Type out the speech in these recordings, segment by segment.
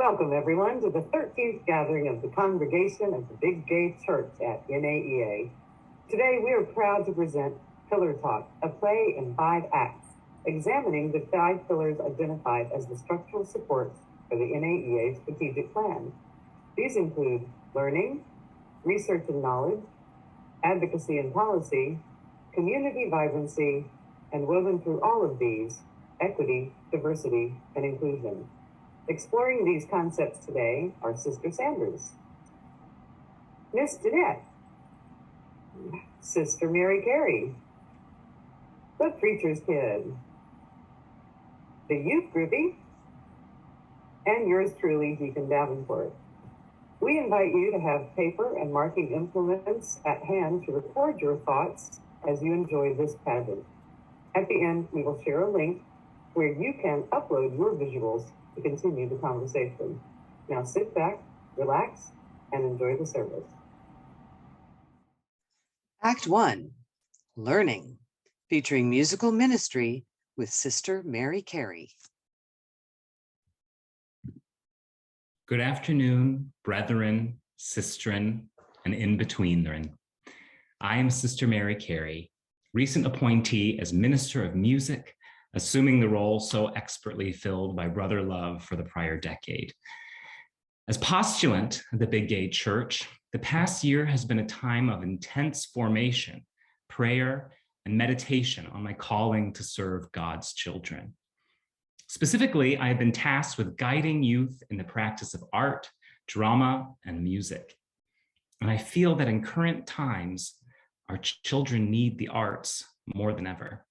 Welcome, everyone, to the 13th gathering of the congregation of the Big Gay Church at NAEA. Today, we are proud to present Pillar Talk, a play in 5 acts, examining the 5 pillars identified as the structural supports for the NAEA strategic plan. These include learning, research and knowledge, advocacy and policy, community vibrancy, and woven through all of these, equity, diversity, and inclusion. Exploring these concepts today are Sister Sanders, Miss Jeanette, Sister Mary Carey, the Preacher's Kid, the Youth Groupie, and yours truly, Deacon Davenport. We invite you to have paper and marking implements at hand to record your thoughts as you enjoy this pageant. At the end, we will share a link where you can upload your visuals to continue the conversation. Now sit back, relax, and enjoy the service. Act 1, Learning, featuring musical ministry with Sister Mary Carey. Good afternoon, brethren, sistren, and in-betweenern. I am Sister Mary Carey, recent appointee as Minister of Music, assuming the role so expertly filled by Brother Love for the prior decade. As postulant of the Big Gay Church, the past year has been a time of intense formation, prayer, and meditation on my calling to serve God's children. Specifically, I have been tasked with guiding youth in the practice of art, drama, and music. And I feel that in current times, our children need the arts more than ever.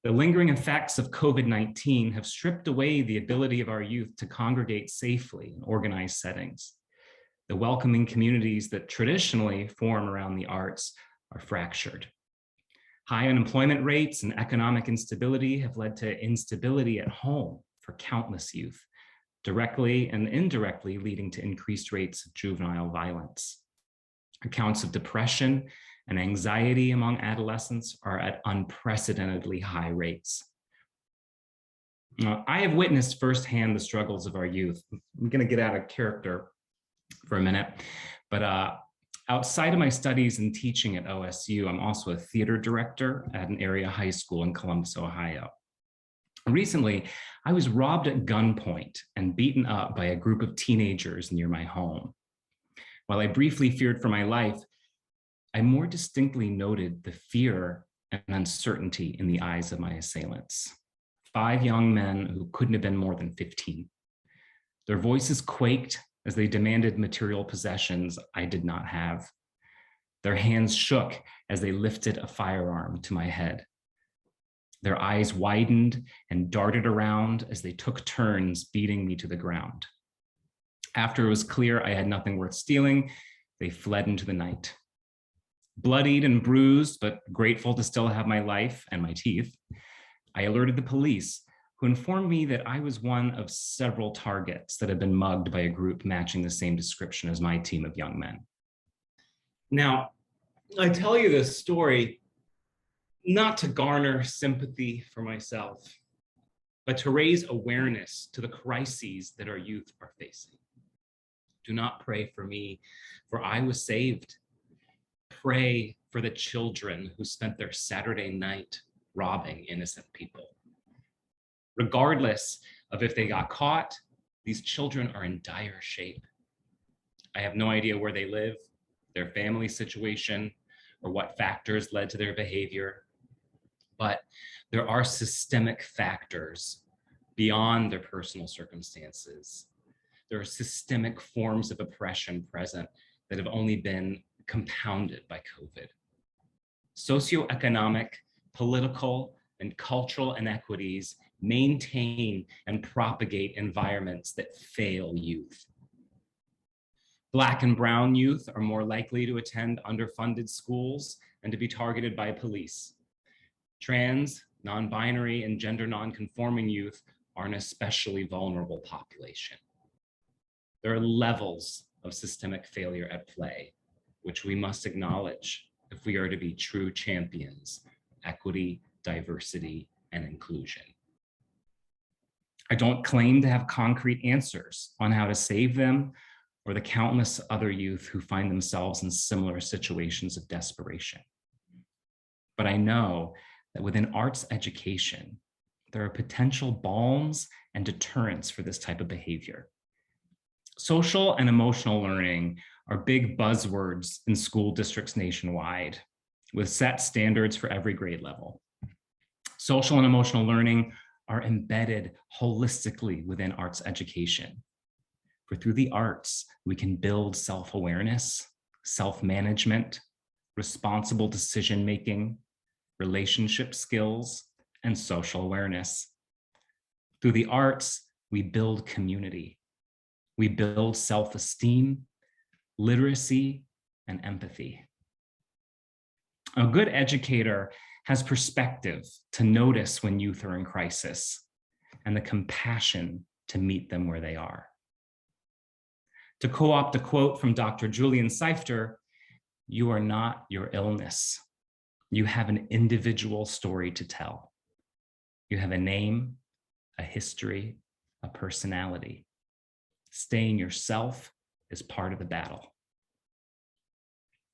The lingering effects of COVID-19 have stripped away the ability of our youth to congregate safely in organized settings. The welcoming communities that traditionally form around the arts are fractured. High unemployment rates and economic instability have led to instability at home for countless youth, directly and indirectly leading to increased rates of juvenile violence. Accounts of depression and anxiety among adolescents are at unprecedentedly high rates. Now, I have witnessed firsthand the struggles of our youth. I'm going to get out of character for a minute, but outside of my studies and teaching at OSU, I'm also a theater director at an area high school in Columbus, Ohio. Recently, I was robbed at gunpoint and beaten up by a group of teenagers near my home. While I briefly feared for my life, I more distinctly noted the fear and uncertainty in the eyes of my assailants. 5 young men who couldn't have been more than 15. Their voices quaked as they demanded material possessions I did not have. Their hands shook as they lifted a firearm to my head. Their eyes widened and darted around as they took turns beating me to the ground. After it was clear I had nothing worth stealing, they fled into the night. Bloodied and bruised, but grateful to still have my life and my teeth, I alerted the police, who informed me that I was one of several targets that had been mugged by a group matching the same description as my team of young men. Now, I tell you this story not to garner sympathy for myself, but to raise awareness to the crises that our youth are facing. Do not pray for me, for I was saved. Pray for the children who spent their Saturday night robbing innocent people. Regardless of if they got caught, these children are in dire shape. I have no idea where they live, their family situation, or what factors led to their behavior, but there are systemic factors beyond their personal circumstances. There are systemic forms of oppression present that have only been compounded by COVID. Socioeconomic, political, and cultural inequities maintain and propagate environments that fail youth. Black and brown youth are more likely to attend underfunded schools and to be targeted by police. Trans, non-binary, and gender non-conforming youth are an especially vulnerable population. There are levels of systemic failure at play, which we must acknowledge if we are to be true champions of equity, diversity, and inclusion. I don't claim to have concrete answers on how to save them or the countless other youth who find themselves in similar situations of desperation. But I know that within arts education, there are potential balms and deterrents for this type of behavior. Social and emotional learning are big buzzwords in school districts nationwide, with set standards for every grade level. Social and emotional learning are embedded holistically within arts education. For through the arts, we can build self-awareness, self-management, responsible decision-making, relationship skills, and social awareness. Through the arts, we build community. We build self-esteem, literacy, and empathy. A good educator has perspective to notice when youth are in crisis and the compassion to meet them where they are. To co-opt a quote from Dr. Julian Seifter, "You are not your illness. You have an individual story to tell. You have a name, a history, a personality. Staying yourself is part of the battle."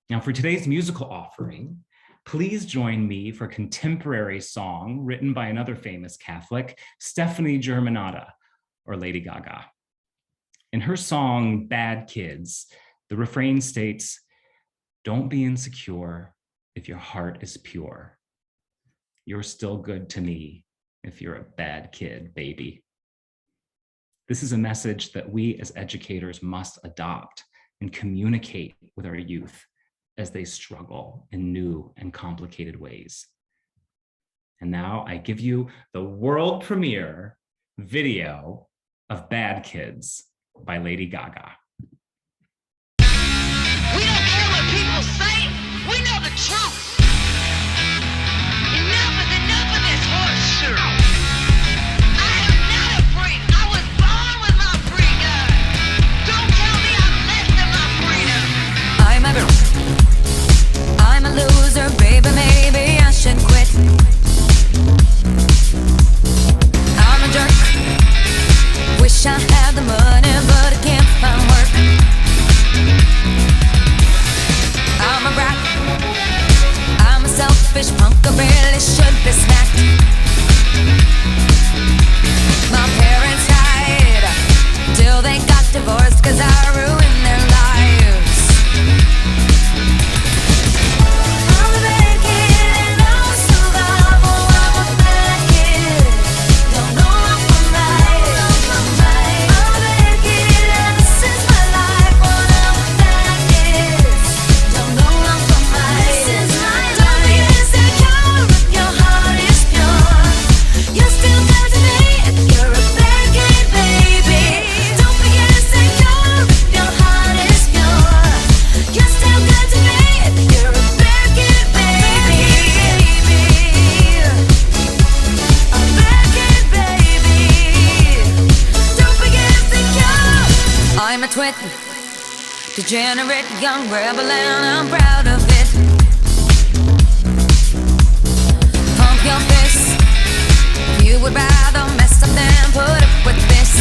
Now, for today's musical offering, please join me for a contemporary song written by another famous Catholic, Stefani Germanotta, or Lady Gaga. In her song, Bad Kids, the refrain states, "Don't be insecure if your heart is pure. You're still good to me if you're a bad kid, baby." This is a message that we as educators must adopt and communicate with our youth as they struggle in new and complicated ways. And now I give you the world premiere video of Bad Kids by Lady Gaga. We don't care what people say, we know the truth. Enough is enough of this horseshit. I am not a freak, I was born with my freedom. Don't tell me I'm less than my freedom. I'm a loser, baby, maybe I should quit. I'm a jerk, wish I had the money, but I can't find work. I'm a brat, I'm a selfish punk, I really should be smacked. My parents died till they got divorced, 'cause I ruined their lives. I'm a bad kid and I'll survive. Oh, I'm a bad kid, don't know I'm right. I'm a bad kid and this is my life. Oh, I'm a bad kid, don't know I'm right. This is my life. Don't be insecure if your heart is pure. You're still good to me if you're a bad kid, baby. Don't be insecure if your heart is pure. You're still good to me if you're a bad kid, baby. A bad kid, baby. Don't be insecure. I'm a twit, degenerate young rebel, and I'm proud of it. Pump your fist. You would rather mess up than put up with this.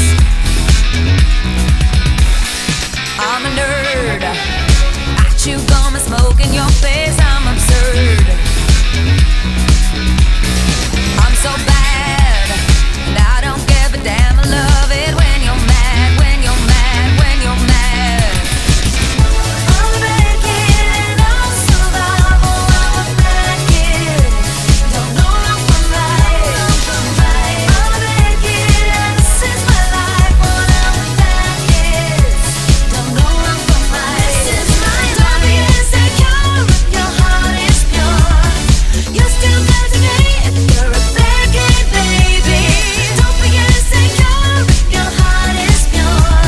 I'm a nerd. I chew gum and smoke in your face. I'm absurd. I'm so bad, and I don't give a damn. I love it when you're mad, when you're mad, when you're mad. I'm a bad kid and I'll survive. Oh, I'm a bad kid, don't know I'm right. I'm a bad kid and this is my life. Oh, I'm a bad kid, don't know I'm right. This is my life. Don't be insecure if your heart is pure. You're still good to me if you're a bad kid, baby. Don't be insecure if your heart is pure.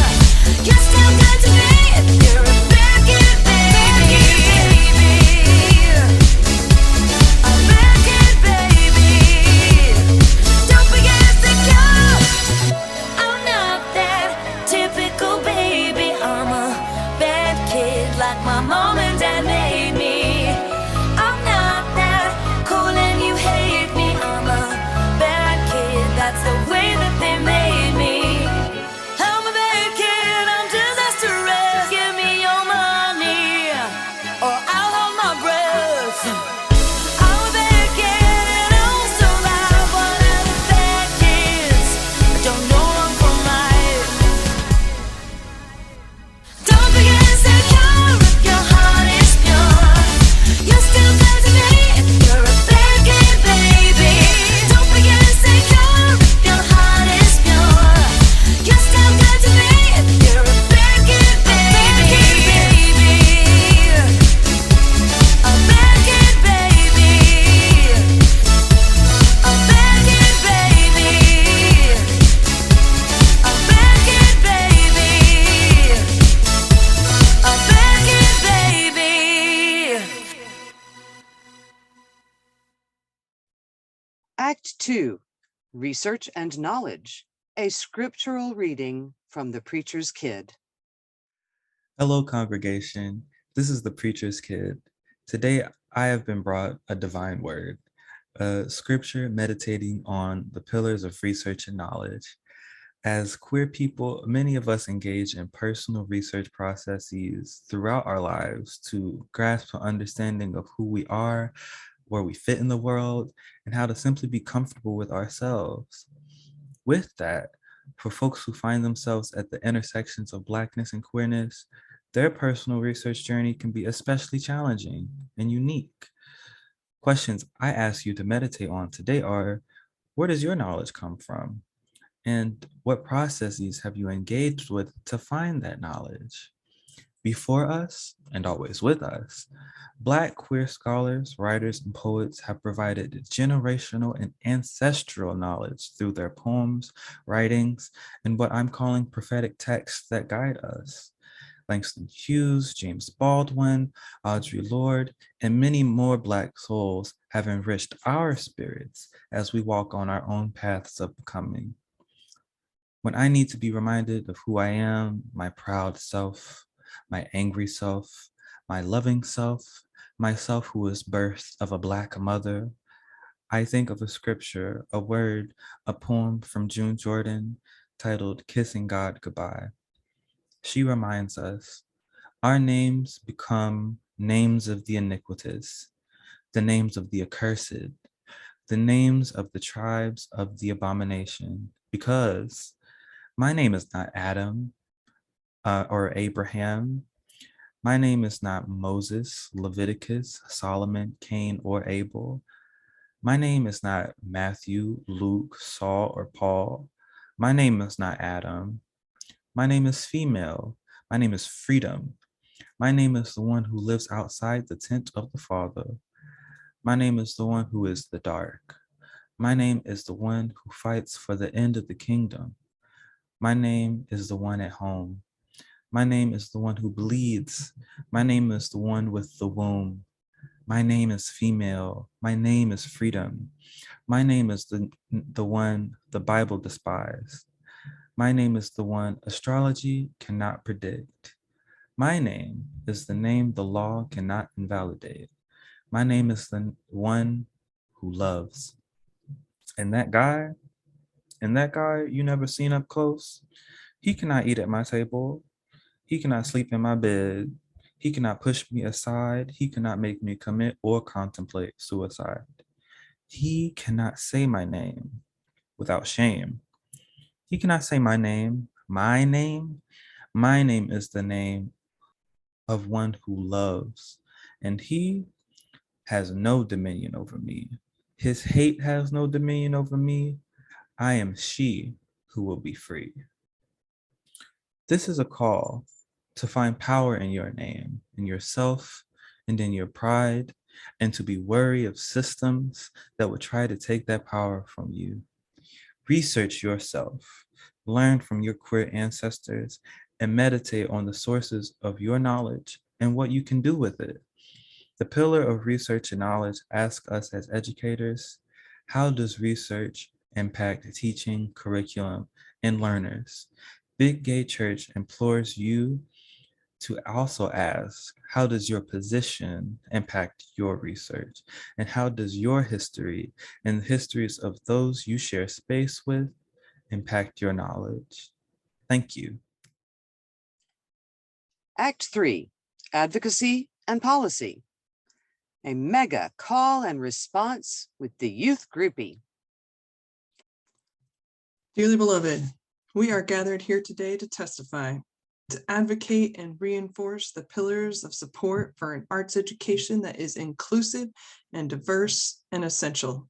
You're still good to me if you're a bad kid, baby. A bad kid, baby. Don't be insecure. I'm not that typical baby. I'm a bad kid like my mom and dad made me. I'm not that cool and you hate me. I'm a bad kid, that's the way that they made Act 2, Research and Knowledge, a scriptural reading from the Preacher's Kid. Hello, congregation. This is the Preacher's Kid. Today, I have been brought a divine word, a scripture meditating on the pillars of research and knowledge. As queer people, many of us engage in personal research processes throughout our lives to grasp an understanding of who we are, where we fit in the world, and how to simply be comfortable with ourselves. With that, for folks who find themselves at the intersections of Blackness and queerness, their personal research journey can be especially challenging and unique. Questions I ask you to meditate on today are, where does your knowledge come from? And what processes have you engaged with to find that knowledge? Before us, and always with us, Black queer scholars, writers, and poets have provided generational and ancestral knowledge through their poems, writings, and what I'm calling prophetic texts that guide us. Langston Hughes, James Baldwin, Audre Lorde, and many more Black souls have enriched our spirits as we walk on our own paths of becoming. When I need to be reminded of who I am, my proud self, my angry self, my loving self, myself who was birthed of a Black mother, I think of a scripture, a word, a poem from June Jordan titled Kissing God Goodbye. She reminds us, our names become names of the iniquitous, the names of the accursed, the names of the tribes of the abomination, because my name is not Adam or Abraham. My name is not Moses, Leviticus, Solomon, Cain, or Abel. My name is not Matthew, Luke, Saul, or Paul. My name is not Adam. My name is female. My name is freedom. My name is the one who lives outside the tent of the Father. My name is the one who is the dark. My name is the one who fights for the end of the kingdom. My name is the one at home. My name is the one who bleeds. My name is the one with the womb. My name is female. My name is freedom. My name is the one the Bible despised. My name is the one astrology cannot predict. My name is the name the law cannot invalidate. My name is the one who loves. And that guy you never seen up close, he cannot eat at my table. He cannot sleep in my bed. He cannot push me aside. He cannot make me commit or contemplate suicide. He cannot say my name without shame. He cannot say my name, my name. My name is the name of one who loves, and he has no dominion over me. His hate has no dominion over me. I am she who will be free. This is a call to find power in your name, in yourself, and in your pride, and to be wary of systems that would try to take that power from you. Research yourself, learn from your queer ancestors, and meditate on the sources of your knowledge and what you can do with it. The pillar of research and knowledge asks us as educators, how does research impact teaching, curriculum, and learners? Big Gay Church implores you to also ask, how does your position impact your research? And how does your history and the histories of those you share space with impact your knowledge? Thank you. Act 3, Advocacy and Policy, a mega call and response with the youth groupie. Dearly beloved, we are gathered here today to testify, to advocate and reinforce the pillars of support for an arts education that is inclusive and diverse and essential.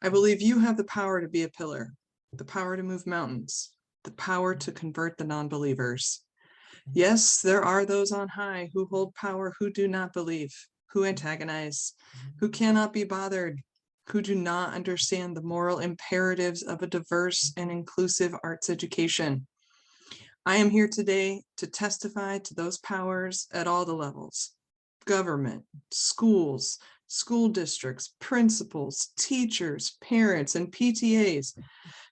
I believe you have the power to be a pillar, the power to move mountains, the power to convert the non-believers. Yes, there are those on high who hold power who do not believe, who antagonize, who cannot be bothered, who do not understand the moral imperatives of a diverse and inclusive arts education. I am here today to testify to those powers at all the levels: government, schools, school districts, principals, teachers, parents, and PTAs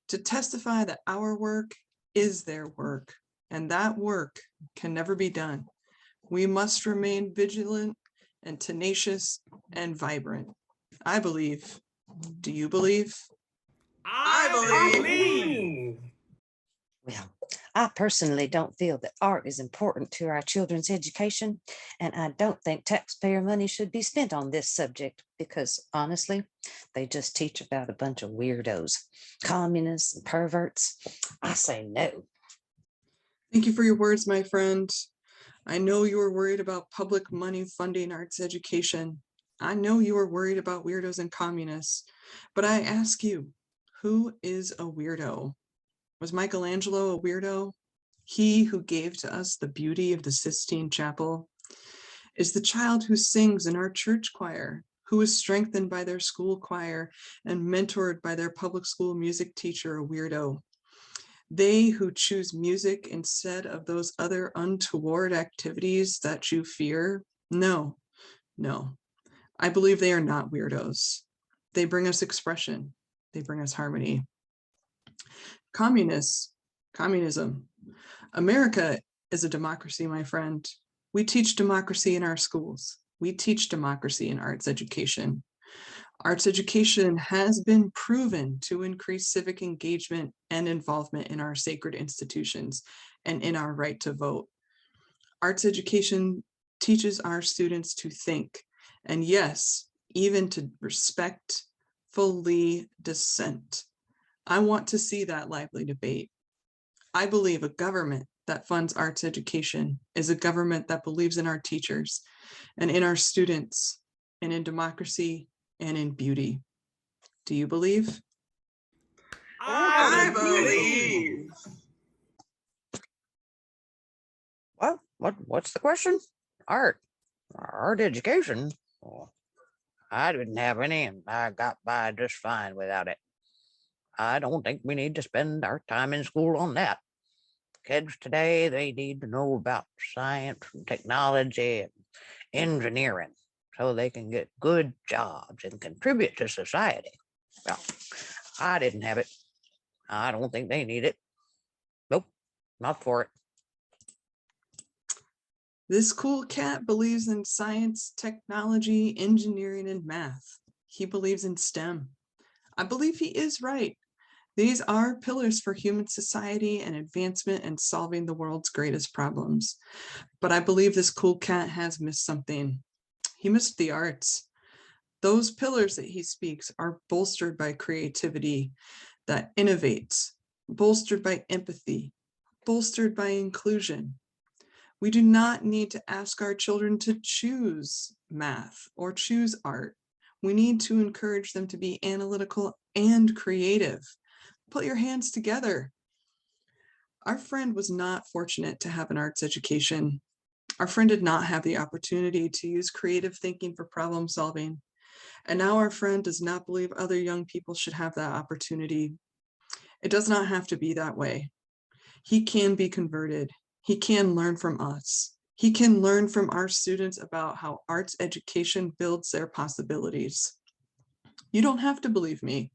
to testify that our work is their work, and that work can never be done. We must remain vigilant and tenacious and vibrant. I believe. Do you believe? I believe. Well, I personally don't feel that art is important to our children's education, and I don't think taxpayer money should be spent on this subject because honestly, they just teach about a bunch of weirdos, communists and perverts. I say no. Thank you for your words, my friend. I know you are worried about public money funding arts education. I know you are worried about weirdos and communists, but I ask you, who is a weirdo? Was Michelangelo a weirdo? He who gave to us the beauty of the Sistine Chapel? Is the child who sings in our church choir, who is strengthened by their school choir and mentored by their public school music teacher, a weirdo? They who choose music instead of those other untoward activities that you fear? No. I believe they are not weirdos. They bring us expression. They bring us harmony. Communism. America is a democracy, my friend. We teach democracy in our schools. We teach democracy in arts education. Arts education has been proven to increase civic engagement and involvement in our sacred institutions and in our right to vote. Arts education teaches our students to think, and yes, even to respectfully dissent. I want to see that lively debate. I believe a government that funds arts education is a government that believes in our teachers and in our students and in democracy and in beauty. Do you believe? I believe. What's the question? Art education. Well, I didn't have any, and I got by just fine without it. I don't think we need to spend our time in school on that. Kids today, they need to know about science and technology and engineering so they can get good jobs and contribute to society. Well, I didn't have it. I don't think they need it. Nope, not for it. This cool cat believes in science, technology, engineering, and math. He believes in STEM. I believe he is right. These are pillars for human society and advancement and solving the world's greatest problems. But I believe this cool cat has missed something. He missed the arts. Those pillars that he speaks are bolstered by creativity that innovates, bolstered by empathy, bolstered by inclusion. We do not need to ask our children to choose math or choose art. We need to encourage them to be analytical and creative. Put your hands together. Our friend was not fortunate to have an arts education. Our friend did not have the opportunity to use creative thinking for problem solving. And now our friend does not believe other young people should have that opportunity. It does not have to be that way. He can be converted. He can learn from us. He can learn from our students about how arts education builds their possibilities. You don't have to believe me.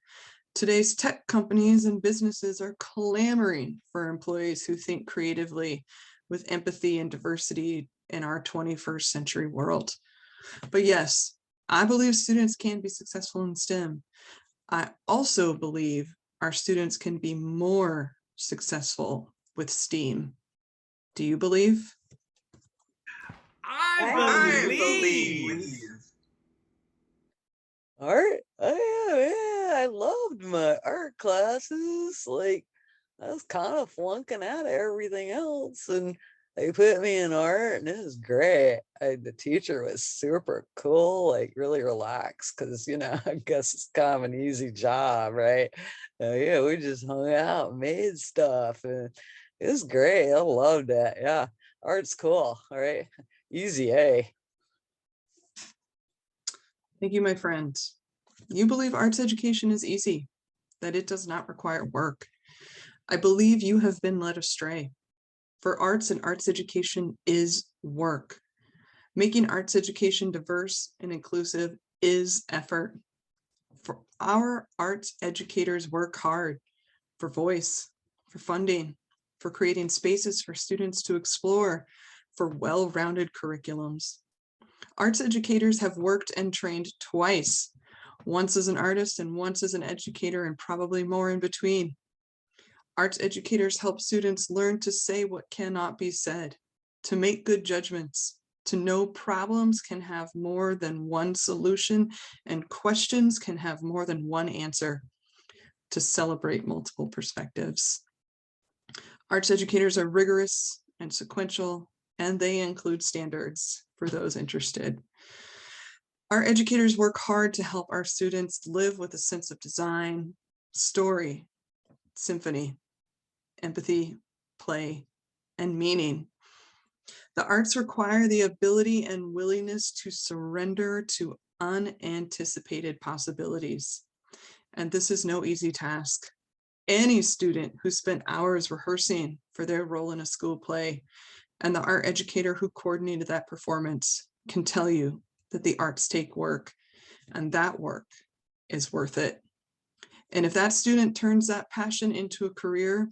Today's tech companies and businesses are clamoring for employees who think creatively with empathy and diversity in our 21st century world. But yes, I believe students can be successful in STEM. I also believe our students can be more successful with STEAM. Do you believe? I believe. Art? Oh yeah, I loved my art classes. Like I was kind of flunking out of everything else, and they put me in art, and it was great. The teacher was super cool, like really relaxed, because I guess it's kind of an easy job, right? Yeah, we just hung out, and made stuff, and it was great. I loved that. Yeah, art's cool. All right, easy, eh? Thank you, my friend. You believe arts education is easy, that it does not require work. I believe you have been led astray. For arts and arts education is work. Making arts education diverse and inclusive is effort. For our arts educators work hard for voice, for funding, for creating spaces for students to explore, for well-rounded curriculums. Arts educators have worked and trained twice, once as an artist and once as an educator, and probably more in between. Arts educators help students learn to say what cannot be said, to make good judgments, to know problems can have more than one solution and questions can have more than one answer, to celebrate multiple perspectives. Arts educators are rigorous and sequential, and they include standards for those interested. Our educators work hard to help our students live with a sense of design, story, symphony, empathy, play, and meaning. The arts require the ability and willingness to surrender to unanticipated possibilities. And this is no easy task. Any student who spent hours rehearsing for their role in a school play and the art educator who coordinated that performance can tell you that the arts take work, and that work is worth it. And if that student turns that passion into a career,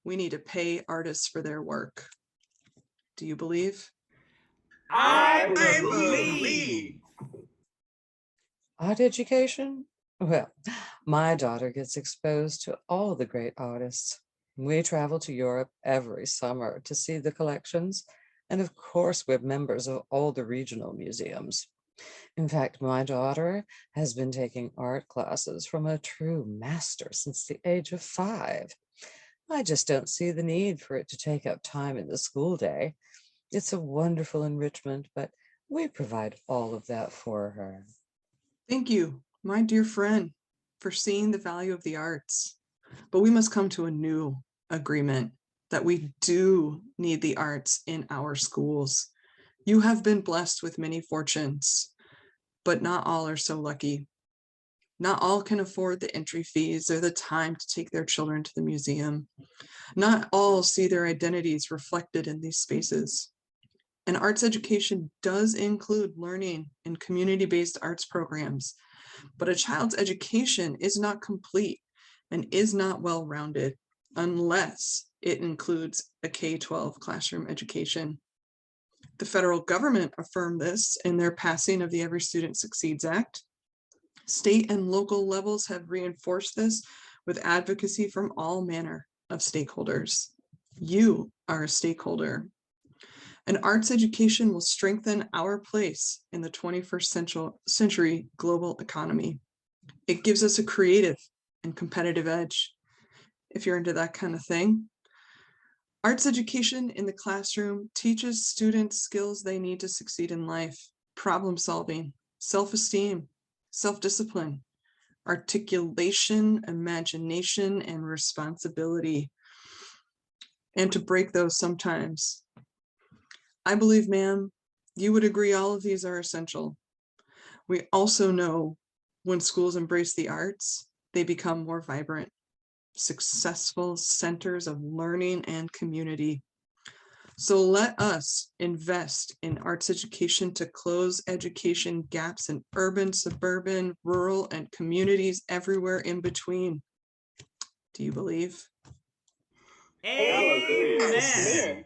we need to pay artists for their work. Do you believe? I believe. Art education? Well, my daughter gets exposed to all the great artists. We travel to Europe every summer to see the collections, and of course, we're members of all the regional museums. In fact, my daughter has been taking art classes from a true master since the age of 5. I just don't see the need for it to take up time in the school day. It's a wonderful enrichment, but we provide all of that for her. Thank you, my dear friend, for seeing the value of the arts. But we must come to a new agreement that we do need the arts in our schools. You have been blessed with many fortunes, but not all are so lucky. Not all can afford the entry fees or the time to take their children to the museum. Not all see their identities reflected in these spaces. And arts education does include learning in community-based arts programs, but a child's education is not complete and is not well-rounded unless it includes a K-12 classroom education. The federal government affirmed this in their passing of the Every Student Succeeds Act. State and local levels have reinforced this with advocacy from all manner of stakeholders. You are a stakeholder. And arts education will strengthen our place in the 21st century global economy. It gives us a creative and competitive edge. If you're into that kind of thing, arts education in the classroom teaches students skills they need to succeed in life: problem solving, self-esteem, self-discipline, articulation, imagination, and responsibility. And to break those sometimes. I believe, ma'am, you would agree all of these are essential. We also know when schools embrace the arts, they become more vibrant, successful centers of learning and community. So let us invest in arts education to close education gaps in urban, suburban, rural, and communities everywhere in between. Do you believe? Amen.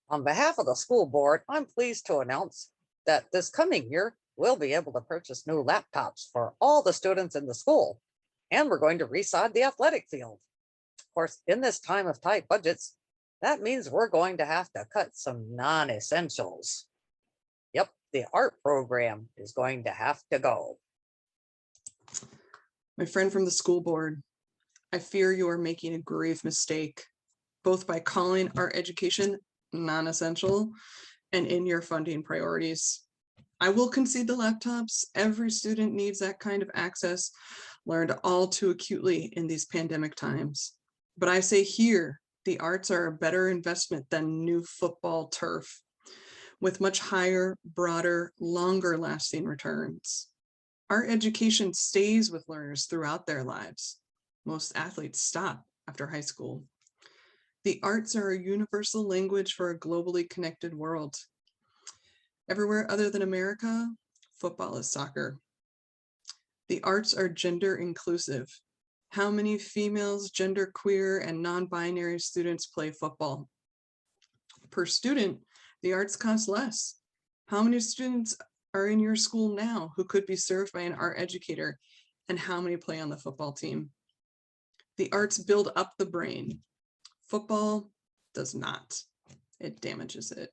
On behalf of the school board, I'm pleased to announce that this coming year, we'll be able to purchase new laptops for all the students in the school, and we're going to resod the athletic field. Of course, in this time of tight budgets, that means we're going to have to cut some non-essentials. Yep, the art program is going to have to go. My friend from the school board, I fear you are making a grave mistake, both by calling art education non-essential and in your funding priorities. I will concede the laptops. Every student needs that kind of access, learned all too acutely in these pandemic times. But I say here, the arts are a better investment than new football turf, with much higher, broader, longer lasting returns. Art education stays with learners throughout their lives. Most athletes stop after high school. The arts are a universal language for a globally connected world. Everywhere other than America, football is soccer. The arts are gender inclusive. How many females, genderqueer, and non-binary students play football? Per student, the arts cost less. How many students are in your school now who could be served by an art educator, and how many play on the football team? The arts build up the brain. Football does not. It damages it.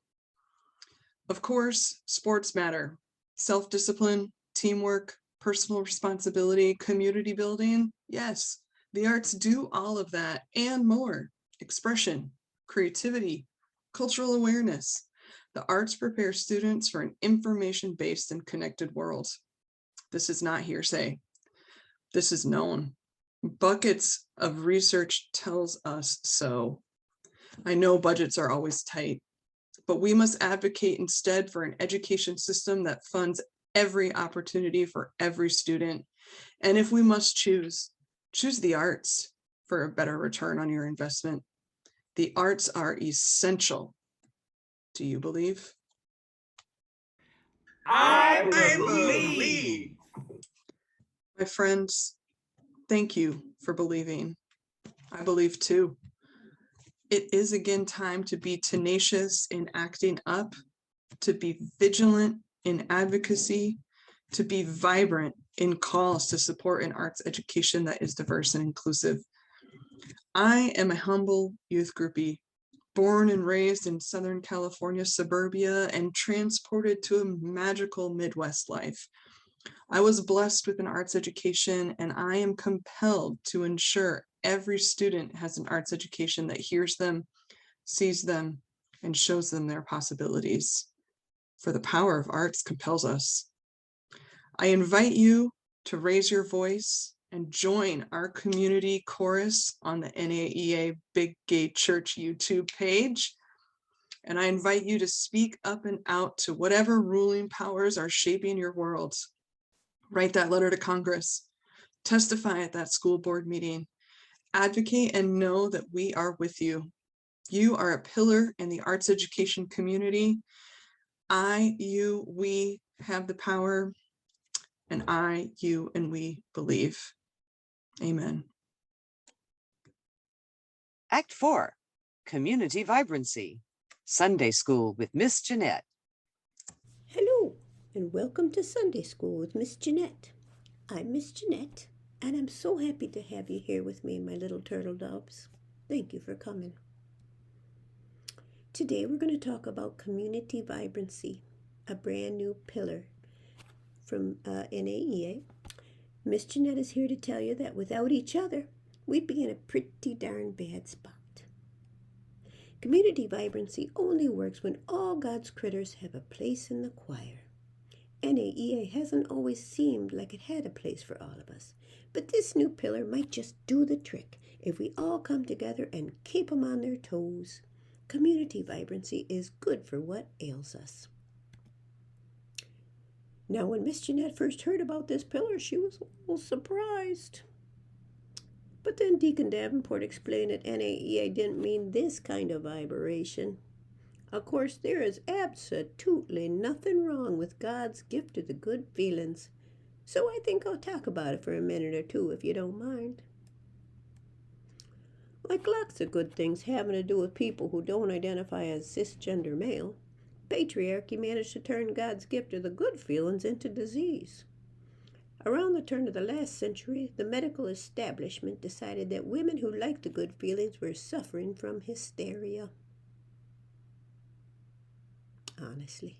Of course, sports matter. Self-discipline, teamwork, personal responsibility, community building. Yes, the arts do all of that and more. Expression, creativity, cultural awareness. The arts prepare students for an information-based and connected world. This is not hearsay. This is known. Buckets of research tells us so. I know budgets are always tight, but we must advocate instead for an education system that funds every opportunity for every student. And if we must choose the arts for a better return on your investment. The arts are essential. Do you believe? I believe. My friends, thank you for believing. I believe too. It is again time to be tenacious in acting up, to be vigilant in advocacy, to be vibrant in calls to support an arts education that is diverse and inclusive. I am a humble youth groupie, born and raised in Southern California suburbia and transported to a magical Midwest life. I was blessed with an arts education, and I am compelled to ensure every student has an arts education that hears them, sees them, and shows them their possibilities. For the power of arts compels us. I invite you to raise your voice and join our community chorus on the NAEA Big Gay Church YouTube page. And I invite you to speak up and out to whatever ruling powers are shaping your world. Write that letter to Congress, testify at that school board meeting, advocate and know that we are with you. You are a pillar in the arts education community. I, you, we have the power, and I, you, and we believe. Amen. Act 4, Community Vibrancy, Sunday School with Miss Jeanette. Hello, and welcome to Sunday School with Miss Jeanette. I'm Miss Jeanette, and I'm so happy to have you here with me, my little turtle doves. Thank you for coming. Today we're going to talk about community vibrancy, a brand new pillar from NAEA. Miss Jeanette is here to tell you that without each other, we'd be in a pretty darn bad spot. Community vibrancy only works when all God's critters have a place in the choir. NAEA hasn't always seemed like it had a place for all of us, but this new pillar might just do the trick if we all come together and keep them on their toes. Community vibrancy is good for what ails us. Now, when Miss Jeanette first heard about this pillar, she was a little surprised. But then Deacon Davenport explained that NAEA didn't mean this kind of vibration. Of course, there is absolutely nothing wrong with God's gift of the good feelings. So I think I'll talk about it for a minute or two, if you don't mind. Like lots of good things having to do with people who don't identify as cisgender male, patriarchy managed to turn God's gift of the good feelings into disease. Around the turn of the last century, the medical establishment decided that women who liked the good feelings were suffering from hysteria. Honestly.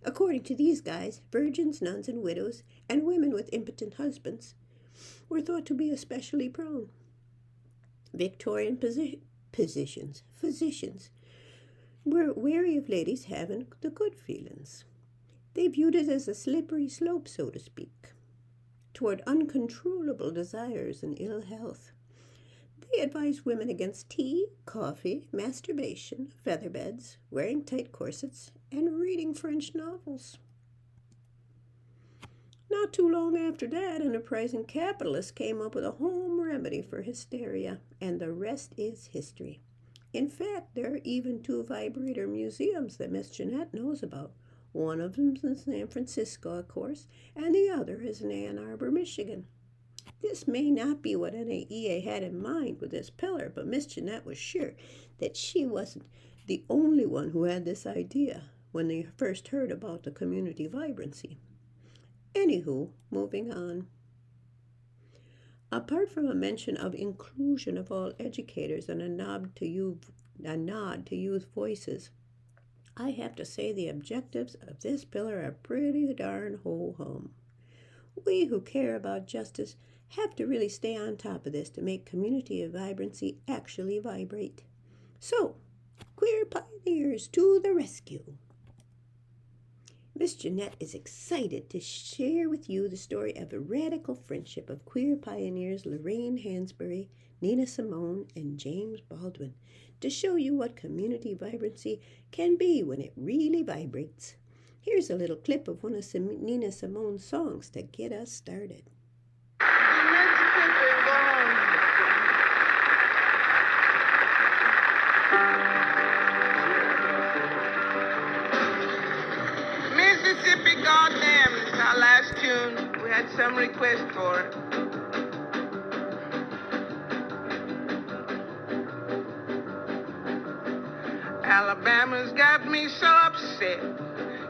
According to these guys, virgins, nuns, and widows, and women with impotent husbands were thought to be especially prone. Victorian physicians were wary of ladies having the good feelings. They viewed it as a slippery slope, so to speak, toward uncontrollable desires and ill health. They advised women against tea, coffee, masturbation, feather beds, wearing tight corsets, and reading French novels. Not too long after that, enterprising capitalists came up with a home remedy for hysteria, and the rest is history. In fact, there are even 2 vibrator museums that Miss Jeanette knows about, One of them's in San Francisco, of course, and the other is in Ann Arbor, Michigan. This may not be what NAEA had in mind with this pillar, but Miss Jeanette was sure that she wasn't the only one who had this idea when they first heard about the community vibrancy. Anywho, moving on. Apart from a mention of inclusion of all educators and a nod to youth voices, I have to say the objectives of this pillar are pretty darn ho-hum. We who care about justice have to really stay on top of this to make community of vibrancy actually vibrate. So, queer pioneers to the rescue. Miss Jeanette is excited to share with you the story of a radical friendship of queer pioneers Lorraine Hansberry, Nina Simone, and James Baldwin to show you what community vibrancy can be when it really vibrates. Here's a little clip of one of Nina Simone's songs to get us started. Mississippi, goddamn, it's our last tune. We had some request for it. Alabama's got me so upset.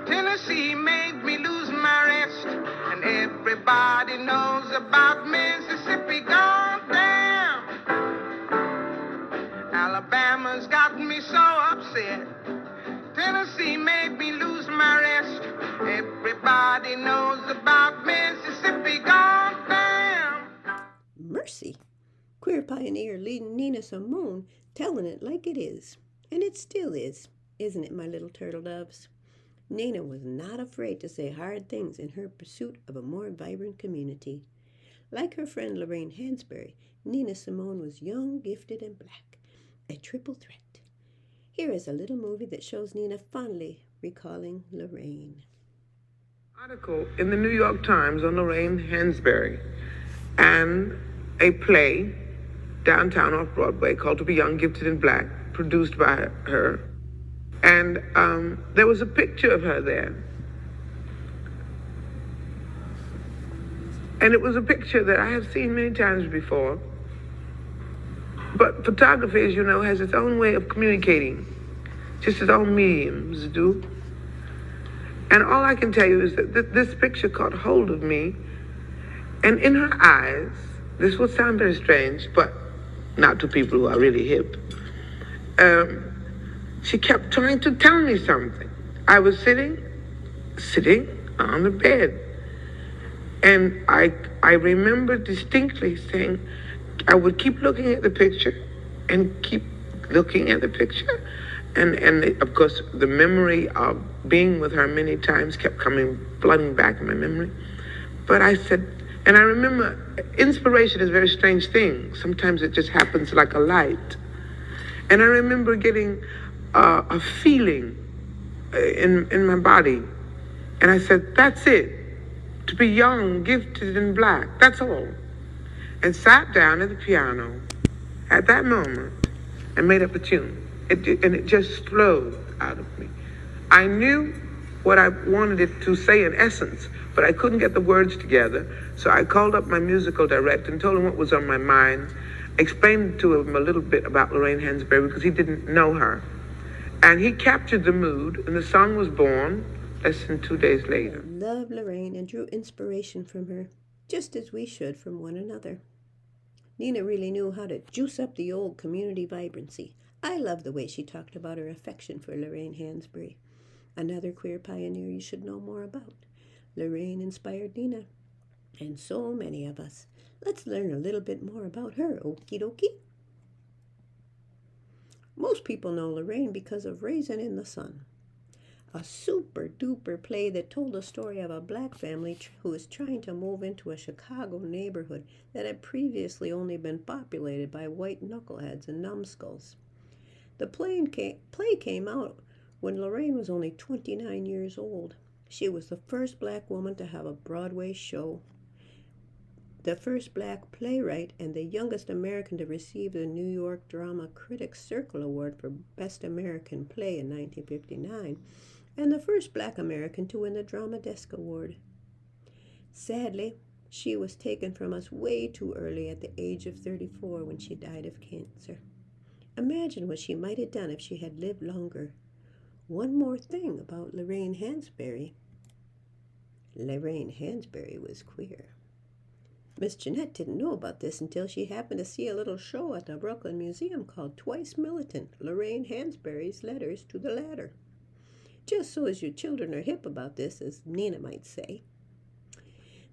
Tennessee made me lose my rest. And everybody knows about Mississippi, goddamn. Alabama's got me so upset. Tennessee made me lose my rest. Everybody knows about Mississippi, goddamn. Mercy! Queer pioneer leading Nina Simone telling it like it is. And it still is, isn't it, my little turtle doves? Nina was not afraid to say hard things in her pursuit of a more vibrant community. Like her friend Lorraine Hansberry, Nina Simone was young, gifted, and black, a triple threat. Here is a little movie that shows Nina fondly recalling Lorraine. Article in the New York Times on Lorraine Hansberry and a play downtown off Broadway called To Be Young, Gifted, and Black, produced by her. And there was a picture of her there. And it was a picture that I have seen many times before. But photography, as you know, has its own way of communicating, just its own mediums do. And all I can tell you is that this picture caught hold of me. And in her eyes, this will sound very strange, but not to people who are really hip. She kept trying to tell me something. I was sitting on the bed. And I remember distinctly saying, I would keep looking at the picture and keep looking at the picture. And of course, the memory of being with her many times kept flooding back in my memory. But I said, and I remember, inspiration is a very strange thing. Sometimes it just happens like a light. And I remember getting a feeling in my body. And I said, that's it. To be young, gifted, and black. That's all. And sat down at the piano at that moment and made up a tune. And it just flowed out of me. I knew what I wanted it to say in essence, but I couldn't get the words together. So I called up my musical director and told him what was on my mind, explained to him a little bit about Lorraine Hansberry because he didn't know her. And he captured the mood, and the song was born less than 2 days later. I loved Lorraine and drew inspiration from her, just as we should from one another. Nina really knew how to juice up the old community vibrancy. I love the way she talked about her affection for Lorraine Hansberry, another queer pioneer you should know more about. Lorraine inspired Nina, and so many of us. Let's learn a little bit more about her, okie dokie. Most people know Lorraine because of Raisin in the Sun, a super duper play that told the story of a black family who was trying to move into a Chicago neighborhood that had previously only been populated by white knuckleheads and numbskulls. The play came out when Lorraine was only 29 years old. She was the first black woman to have a Broadway show, the first black playwright, and the youngest American to receive the New York Drama Critics Circle Award for Best American Play in 1959, and the first Black American to win the Drama Desk Award. Sadly, she was taken from us way too early at the age of 34 when she died of cancer. Imagine what she might have done if she had lived longer. One more thing about Lorraine Hansberry. Lorraine Hansberry was queer. Miss Jeanette didn't know about this until she happened to see a little show at the Brooklyn Museum called Twice Militant, Lorraine Hansberry's Letters to the Ladder. Just so as you children are hip about this, as Nina might say.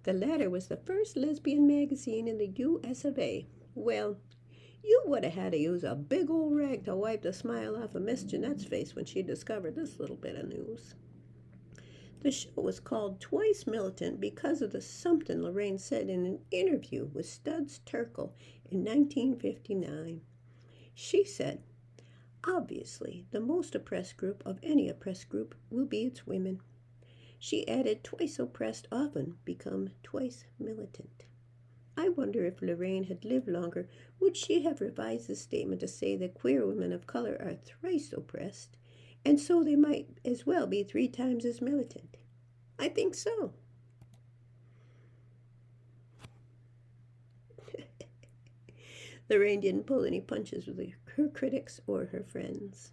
The Ladder was the first lesbian magazine in the US of A. Well, you would have had to use a big old rag to wipe the smile off of Miss Jeanette's face when she discovered this little bit of news. The show was called Twice Militant because of the something Lorraine said in an interview with Studs Terkel in 1959. She said, "Obviously, the most oppressed group of any oppressed group will be its women." She added, "Twice oppressed often become twice militant." I wonder if Lorraine had lived longer, would she have revised the statement to say that queer women of color are thrice oppressed, and so they might as well be 3 times as militant? I think so. Lorraine didn't pull any punches with her critics or her friends.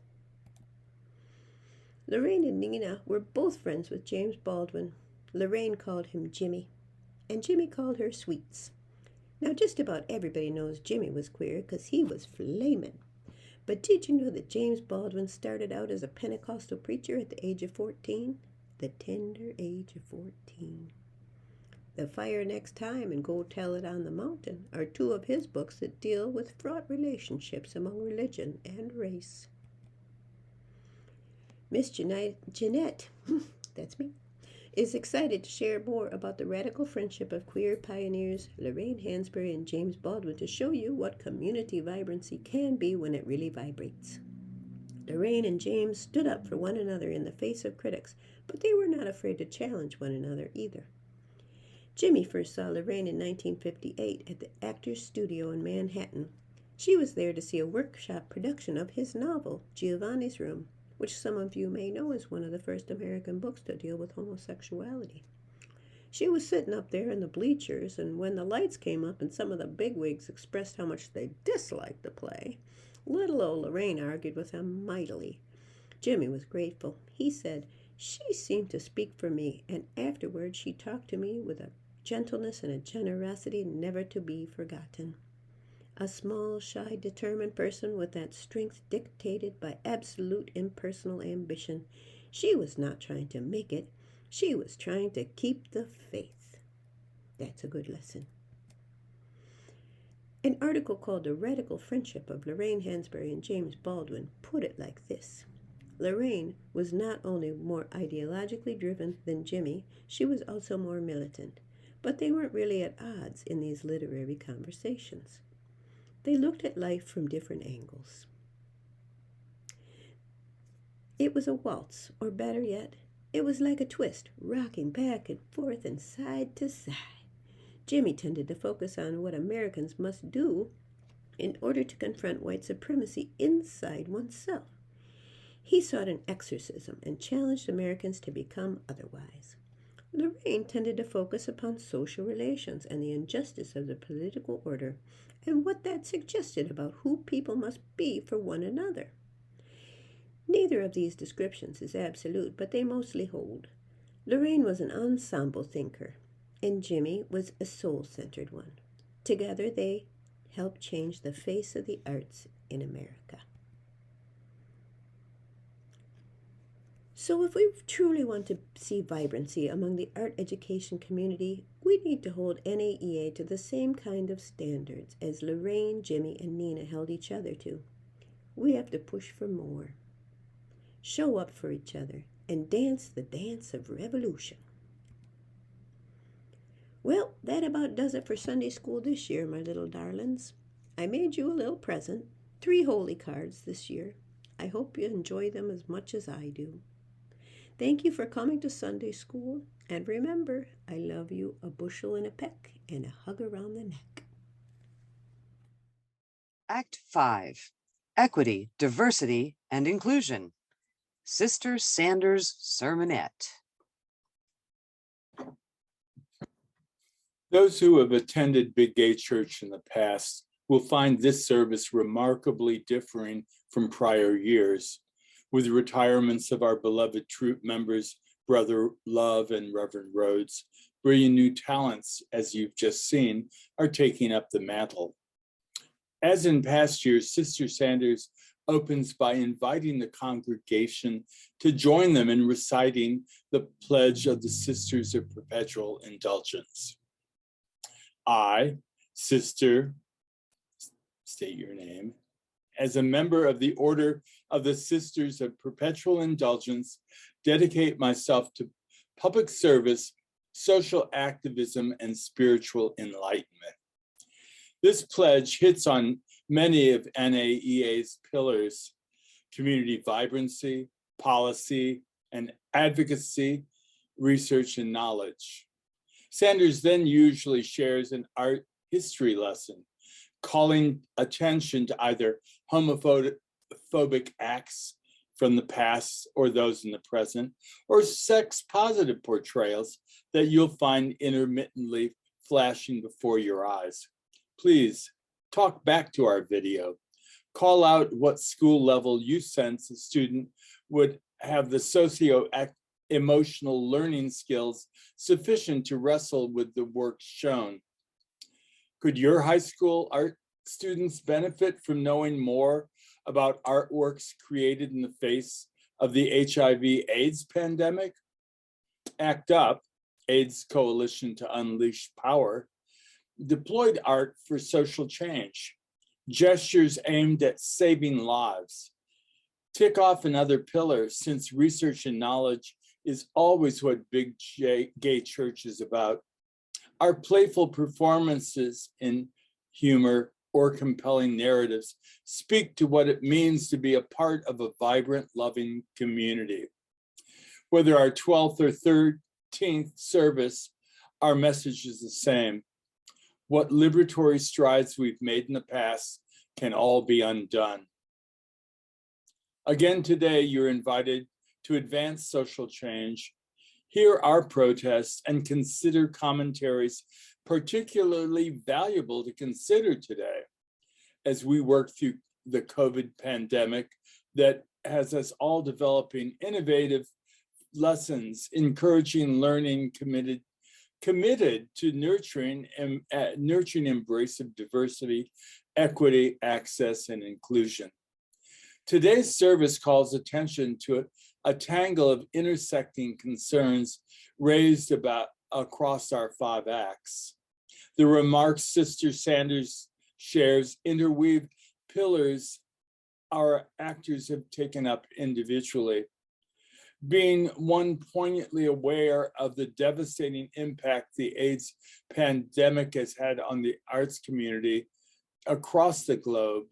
Lorraine and Nina were both friends with James Baldwin. Lorraine called him Jimmy, and Jimmy called her Sweets. Now, just about everybody knows Jimmy was queer because he was flamin'. But did you know that James Baldwin started out as a Pentecostal preacher at the age of 14? The tender age of 14. The Fire Next Time and Go Tell It on the Mountain are 2 of his books that deal with fraught relationships among religion and race. Miss Jeanette, that's me, is excited to share more about the radical friendship of queer pioneers Lorraine Hansberry and James Baldwin to show you what community vibrancy can be when it really vibrates. Lorraine and James stood up for one another in the face of critics, but they were not afraid to challenge one another either. Jimmy first saw Lorraine in 1958 at the Actors Studio in Manhattan. She was there to see a workshop production of his novel, Giovanni's Room, which some of you may know is one of the first American books to deal with homosexuality. She was sitting up there in the bleachers, and when the lights came up and some of the bigwigs expressed how much they disliked the play, little old Lorraine argued with them mightily. Jimmy was grateful. He said, "She seemed to speak for me, and afterwards she talked to me with a gentleness and a generosity never to be forgotten." A small, shy, determined person with that strength dictated by absolute impersonal ambition. She was not trying to make it. She was trying to keep the faith. That's a good lesson. An article called The Radical Friendship of Lorraine Hansberry and James Baldwin put it like this. Lorraine was not only more ideologically driven than Jimmy, she was also more militant. But they weren't really at odds in these literary conversations. They looked at life from different angles. It was a waltz, or better yet, it was like a twist, rocking back and forth and side to side. Jimmy tended to focus on what Americans must do in order to confront white supremacy inside oneself. He sought an exorcism and challenged Americans to become otherwise. Lorraine tended to focus upon social relations and the injustice of the political order and what that suggested about who people must be for one another. Neither of these descriptions is absolute, but they mostly hold. Lorraine was an ensemble thinker, and Jimmy was a soul-centered one. Together, they helped change the face of the arts in America. So if we truly want to see vibrancy among the art education community, we need to hold NAEA to the same kind of standards as Lorraine, Jimmy, and Nina held each other to. We have to push for more, show up for each other, and dance the dance of revolution. Well, that about does it for Sunday school this year, my little darlings. I made you a little present, 3 holy cards this year. I hope you enjoy them as much as I do. Thank you for coming to Sunday school, and remember, I love you a bushel and a peck and a hug around the neck. Act 5, Equity, Diversity, and Inclusion. Sister Sanders' sermonette. Those who have attended Big Gay Church in the past will find this service remarkably differing from prior years, with retirements of our beloved troop members, Brother Love and Reverend Rhodes. Brilliant new talents, as you've just seen, are taking up the mantle. As in past years, Sister Sanders opens by inviting the congregation to join them in reciting the Pledge of the Sisters of Perpetual Indulgence. I, Sister, state your name, as a member of the Order of the Sisters of Perpetual Indulgence, dedicate myself to public service, social activism, and spiritual enlightenment. This pledge hits on many of NAEA's pillars: community vibrancy, policy, and advocacy, research, and knowledge. Sanders then usually shares an art history lesson, calling attention to either homophobic acts from the past or those in the present, or sex-positive portrayals that you'll find intermittently flashing before your eyes. Please talk back to our video. Call out what school level you sense a student would have the socio-emotional learning skills sufficient to wrestle with the work shown. Could your high school art students benefit from knowing more about artworks created in the face of the HIV/AIDS pandemic? ACT UP, AIDS Coalition to Unleash Power, deployed art for social change, gestures aimed at saving lives. Tick off another pillar, since research and knowledge is always what Big Gay Church is about. Our playful performances in humor or compelling narratives speak to what it means to be a part of a vibrant, loving community. Whether our 12th or 13th service, our message is the same. What liberatory strides we've made in the past can all be undone. Again today, you're invited to advance social change, hear our protests, and consider commentaries particularly valuable to consider today as we work through the COVID pandemic that has us all developing innovative lessons, encouraging learning, committed to nurturing embrace of diversity, equity, access, and inclusion. Today's service calls attention to a tangle of intersecting concerns raised across our 5 acts. The remarks Sister Sanders shares interweave pillars our actors have taken up individually. Being one poignantly aware of the devastating impact the AIDS pandemic has had on the arts community across the globe,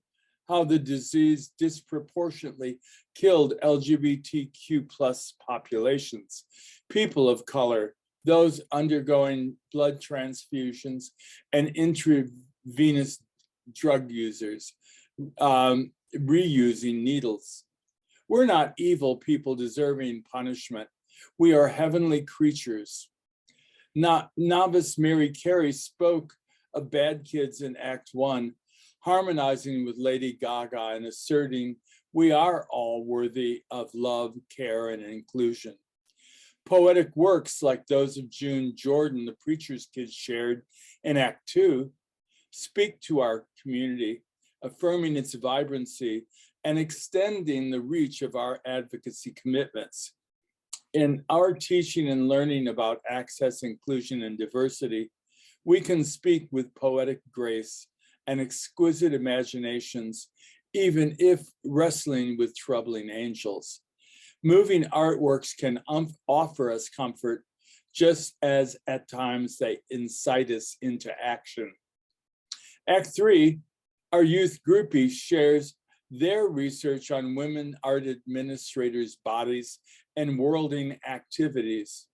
how the disease disproportionately killed LGBTQ+ populations, people of color, those undergoing blood transfusions, and intravenous drug users, reusing needles. We're not evil people deserving punishment. We are heavenly creatures. Novice Mary Carey spoke of bad kids in Act 1, harmonizing with Lady Gaga and asserting we are all worthy of love, care, and inclusion. Poetic works like those of June Jordan, the Preacher's Kid, shared in Act 2, speak to our community, affirming its vibrancy and extending the reach of our advocacy commitments. In our teaching and learning about access, inclusion, and diversity, we can speak with poetic grace and exquisite imaginations, even if wrestling with troubling angels. Moving artworks can offer us comfort, just as at times they incite us into action. Act 3, our youth groupie shares their research on women art administrators' bodies and worlding activities,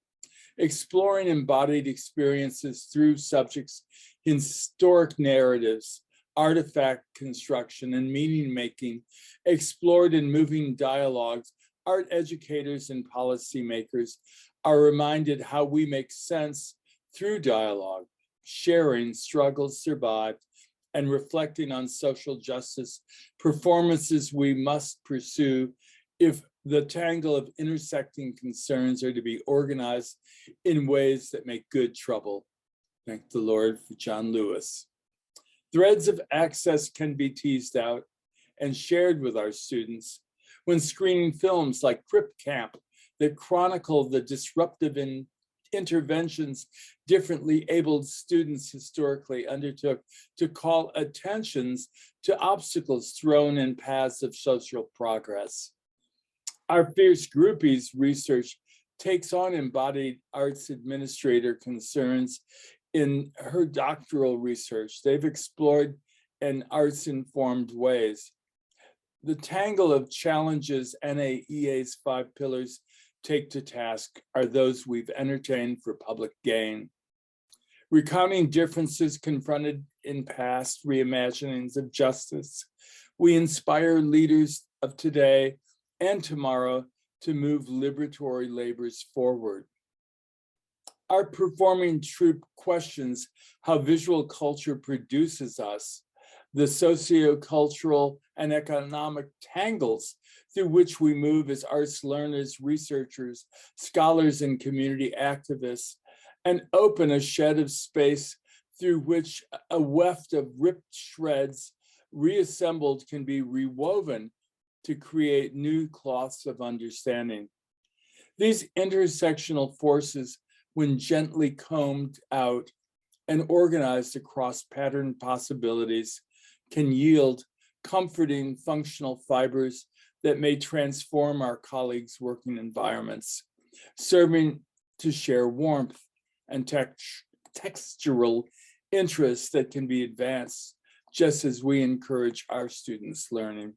exploring embodied experiences through subjects, historic narratives, artifact construction, and meaning making, explored in moving dialogues art educators and policymakers are reminded how we make sense through dialogue, sharing struggles survived, and reflecting on social justice performances we must pursue if the tangle of intersecting concerns are to be organized in ways that make good trouble. Thank the Lord for John Lewis. Threads of access can be teased out and shared with our students when screening films like Crip Camp that chronicle the disruptive interventions differently abled students historically undertook to call attentions to obstacles thrown in paths of social progress. Our Fierce Groupies research takes on embodied arts administrator concerns in her doctoral research. They've explored in arts-informed ways. The tangle of challenges NAEA's 5 pillars take to task are those we've entertained for public gain. Recounting differences confronted in past reimaginings of justice, we inspire leaders of today and tomorrow to move liberatory labors forward. Our performing troupe questions how visual culture produces us, the sociocultural and economic tangles through which we move as arts learners, researchers, scholars, and community activists, and open a shed of space through which a weft of ripped shreds reassembled can be rewoven to create new cloths of understanding. These intersectional forces, when gently combed out and organized across pattern possibilities, can yield comforting functional fibers that may transform our colleagues' working environments, serving to share warmth and textural interests that can be advanced just as we encourage our students' learning.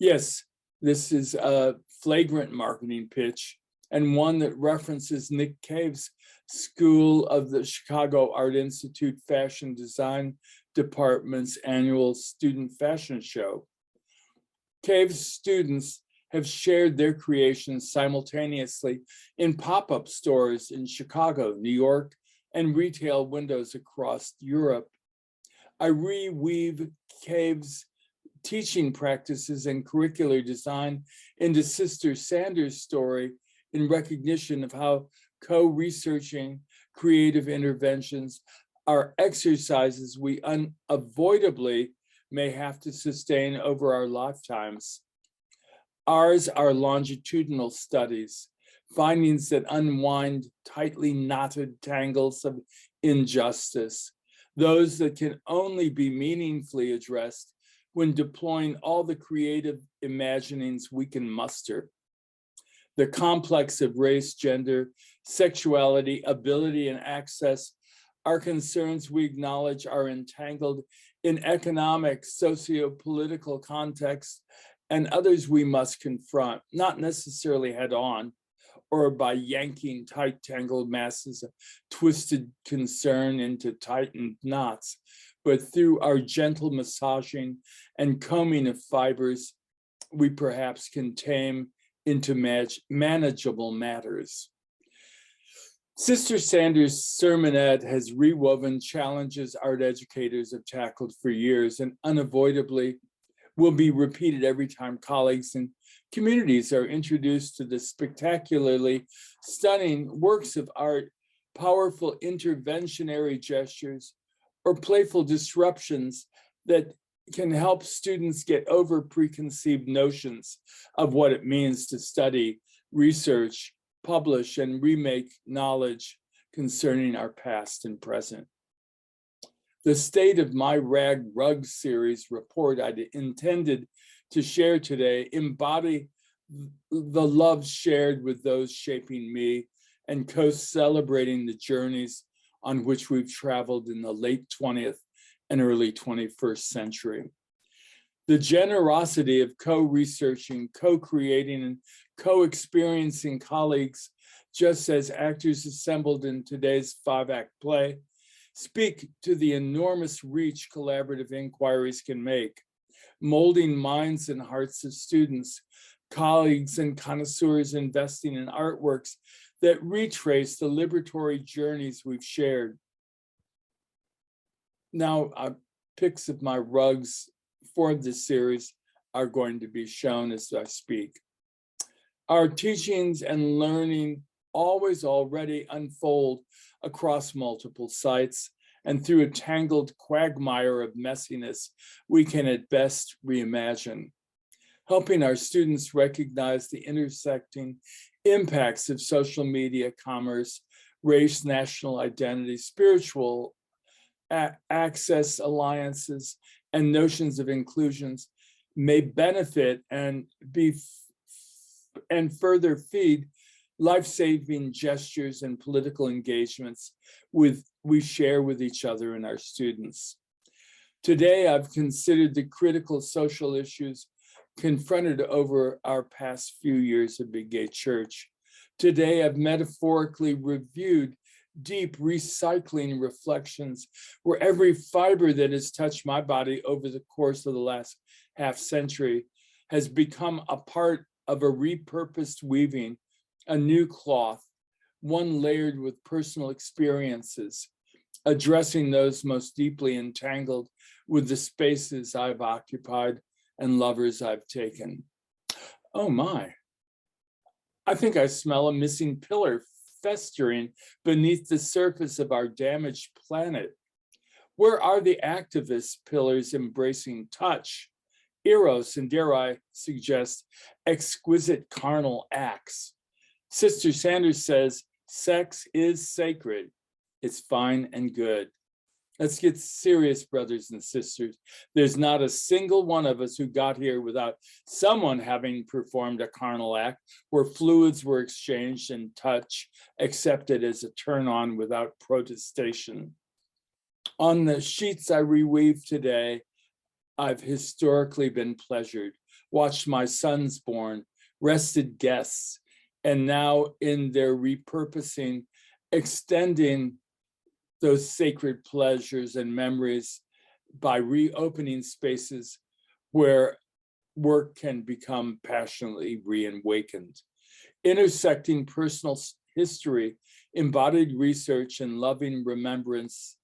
Yes, this is a flagrant marketing pitch and one that references Nick Cave's School of the Chicago Art Institute Fashion Design Department's annual student fashion show. Cave's students have shared their creations simultaneously in pop-up stores in Chicago, New York, and retail windows across Europe. I reweave Cave's teaching practices and curricular design into Sister Sanders' story in recognition of how co-researching creative interventions are exercises we unavoidably may have to sustain over our lifetimes. Ours are longitudinal studies, findings that unwind tightly knotted tangles of injustice, those that can only be meaningfully addressed when deploying all the creative imaginings we can muster. The complex of race, gender, sexuality, ability, and access are concerns we acknowledge are entangled in economic, socio-political contexts, and others we must confront, not necessarily head on, or by yanking tight tangled masses of twisted concern into tightened knots, but through our gentle massaging and combing of fibers, we perhaps can tame into manageable matters. Sister Sanders' sermonette has rewoven challenges art educators have tackled for years and unavoidably will be repeated every time colleagues and communities are introduced to the spectacularly stunning works of art, powerful interventionary gestures, or playful disruptions that can help students get over preconceived notions of what it means to study, research, publish, and remake knowledge concerning our past and present. The State of My Rag Rug series report I intended to share today embody the love shared with those shaping me and co-celebrating the journeys on which we've traveled in the late 20th and early 21st century. The generosity of co-researching, co-creating, and co-experiencing colleagues just as actors assembled in today's 5-act play speak to the enormous reach collaborative inquiries can make, molding minds and hearts of students, colleagues, and connoisseurs investing in artworks that retrace the liberatory journeys we've shared. Now, pics of my rugs for this series are going to be shown as I speak. Our teachings and learning always already unfold across multiple sites, and through a tangled quagmire of messiness, we can at best reimagine, helping our students recognize the intersecting impacts of social media, commerce, race, national identity, spiritual access, alliances, and notions of inclusions may benefit and further feed life-saving gestures and political engagements we share with each other and our students. Today, I've considered the critical social issues confronted over our past few years at Big Gay Church. Today, I've metaphorically reviewed deep recycling reflections where every fiber that has touched my body over the course of the last half century has become a part of a repurposed weaving, a new cloth, one layered with personal experiences, addressing those most deeply entangled with the spaces I've occupied and lovers I've taken. Oh my, I think I smell a missing pillar festering beneath the surface of our damaged planet. Where are the activist pillars embracing touch, eros, and dare I suggest, exquisite carnal acts? Sister Sanders says, sex is sacred. It's fine and good. Let's get serious, brothers and sisters. There's not a single one of us who got here without someone having performed a carnal act where fluids were exchanged and touch accepted as a turn on without protestation. On the sheets I reweave today, I've historically been pleasured, watched my sons born, rested guests, and now in their repurposing, extending those sacred pleasures and memories by reopening spaces where work can become passionately reawakened. Intersecting personal history, embodied research, and loving remembrance,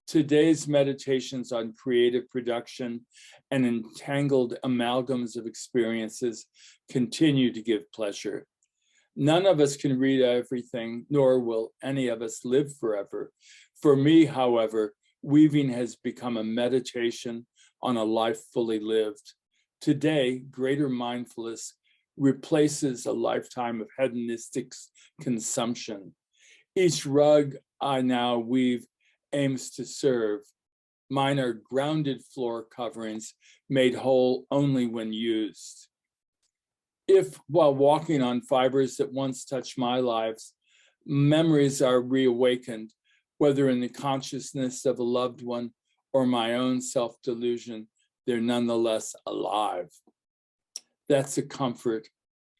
today's meditations on creative production and entangled amalgams of experiences continue to give pleasure. None of us can read everything, nor will any of us live forever. For me, however, weaving has become a meditation on a life fully lived. Today, greater mindfulness replaces a lifetime of hedonistic consumption. Each rug I now weave aims to serve. Mine are grounded floor coverings made whole only when used. If, while walking on fibers that once touched my lives, memories are reawakened, whether in the consciousness of a loved one or my own self-delusion, they're nonetheless alive. That's a comfort,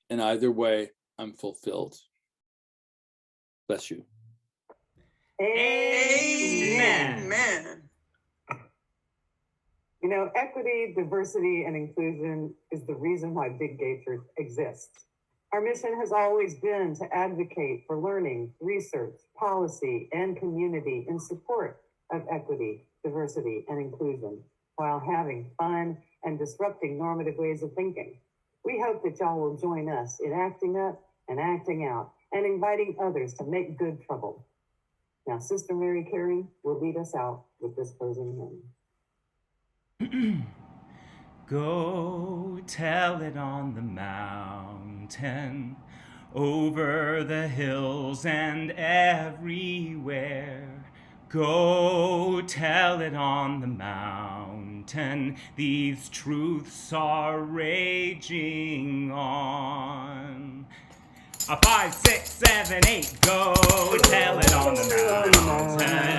and either way, I'm fulfilled. Bless you. Amen. You know, equity, diversity, and inclusion is the reason why Big Gay Church exists. Our mission has always been to advocate for learning, research, policy, and community in support of equity, diversity, and inclusion, while having fun and disrupting normative ways of thinking. We hope that y'all will join us in acting up and acting out and inviting others to make good trouble. Now, Sister Mary Carey will lead us out with this closing hymn. Go tell it on the mountain, over the hills and everywhere. Go tell it on the mountain, these truths are raging on. 5, 6, 7, 8, go tell it on the mountain.